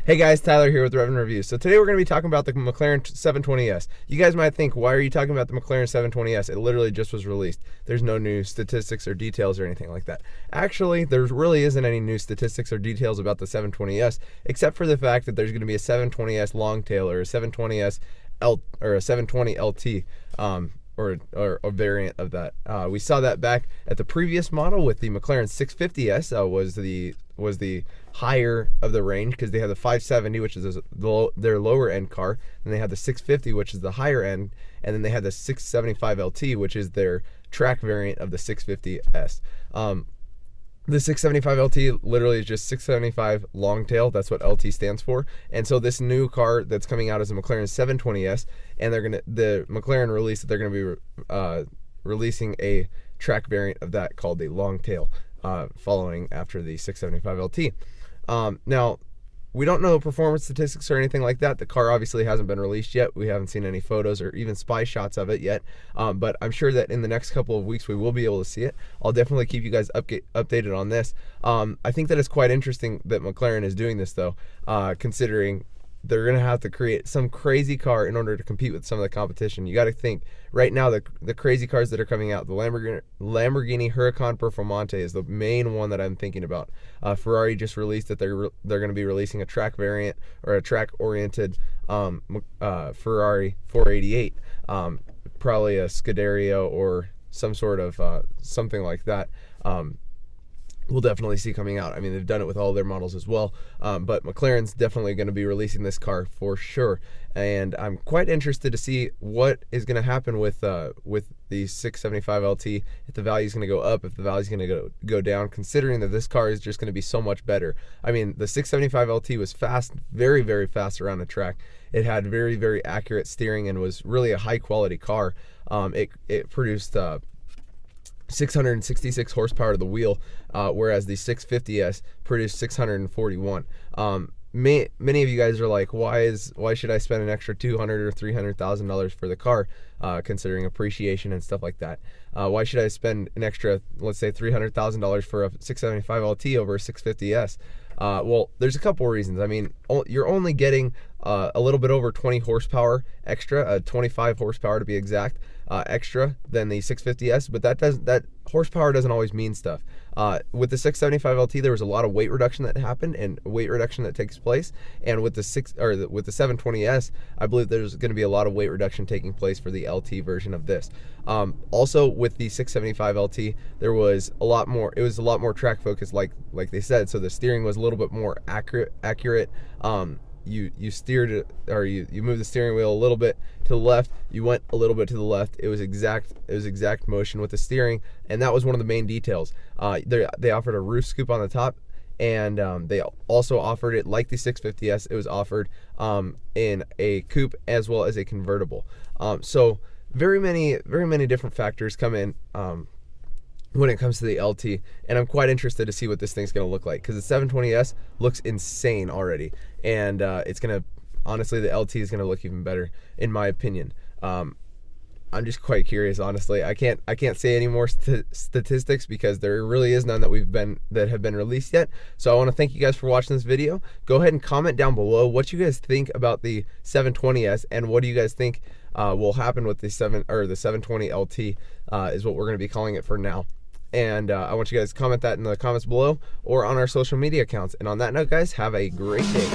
Hey guys, Tyler here with Revvin Reviews. So today we're going to be talking about the McLaren 720S. You guys might think, why are you talking about the McLaren 720S? It literally just was released. There's no new statistics or details or anything like that. Actually, there really isn't any new statistics or details about the 720S, except for the fact that there's going to be a 720S long tail or a 720S or a 720 LT. Or a variant of that. We saw that back at the previous model with the McLaren 650S. Was the higher of the range because they had the 570, which is their lower end car, and they had the 650, which is the higher end, and then they had the 675 LT, which is their track variant of the 650S. The 675 LT literally is just 675 long tail. That's what LT stands for. And so this new car that's coming out is a McLaren 720S, and the McLaren released that they're gonna be releasing a track variant of that called the long tail, following after the 675 LT. Now, we don't know performance statistics or anything like that. The car obviously hasn't been released yet. We haven't seen any photos or even spy shots of it yet. But I'm sure that in the next couple of weeks we will be able to see it. I'll definitely keep you guys updated on this. I think that it's quite interesting that McLaren is doing this though, considering they're going to have to create some crazy car in order to compete with some of the competition. You got to think, right now the crazy cars that are coming out, the Lamborghini Huracan Performante is the main one that I'm thinking about. Ferrari just released that they're going to be releasing a track variant or a track-oriented Ferrari 488, probably a Scuderia or some sort of something like that. We'll definitely see coming out. I mean, they've done it with all their models as well, but McLaren's definitely going to be releasing this car for sure, and I'm quite interested to see what is going to happen with the 675 LT, if the value is going to go up, if the value is going to go down, considering that this car is just going to be so much better. I mean, the 675 LT was fast, very, very fast around the track. It had very, very accurate steering and was really a high quality car. It produced 666 horsepower to the wheel, whereas the 650S produced 641. Many of you guys are like, why should I spend an extra $200,000 or $300,000 for the car, considering appreciation and stuff like that? Why should I spend an extra, let's say, $300,000 for a 675 LT over a 650S? Well, there's a couple reasons. I mean, you're only getting a little bit over 20 horsepower extra, 25 horsepower to be exact, extra than the 650S, but that horsepower doesn't always mean stuff. With the 675 LT, there was a lot of weight reduction that happened and weight reduction that takes place, and with the 720S, I believe there's going to be a lot of weight reduction taking place for the LT version of this. Also, with the 675 LT, there was a lot more. It was a lot more track focused, like they said. So the steering was a little bit more accurate. You steered it, or you moved the steering wheel a little bit to the left, you went a little bit to the left. It was exact motion with the steering, and that was one of the main details. They offered a roof scoop on the top, and they also offered it like the 650S. It was offered in a coupe as well as a convertible. So very many different factors come in when it comes to the LT, and I'm quite interested to see what this thing's going to look like, because the 720S looks insane already, and it's going to, honestly, the LT is going to look even better in my opinion. I'm just quite curious, honestly. I can't say any more statistics because there really is none that have been released yet. So I want to thank you guys for watching this video. Go ahead and comment down below what you guys think about the 720S, and what do you guys think will happen with the 720 LT, is what we're going to be calling it for now. And I want you guys to comment that in the comments below or on our social media accounts. And on that note, guys, have a great day.